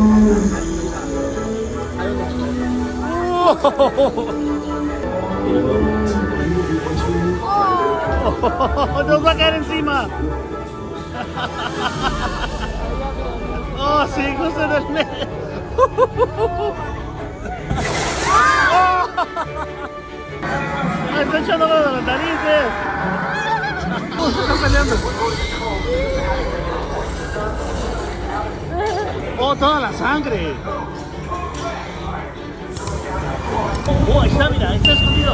¡Oh! ¡Nos va a caer encima! ¡Oh, sí! Justo en el medio. ¡Ah, está echando de las narices! Se están peleando. ¡Oh, toda la sangre! ¡Oh, ahí está, mira! ¡Está escondido!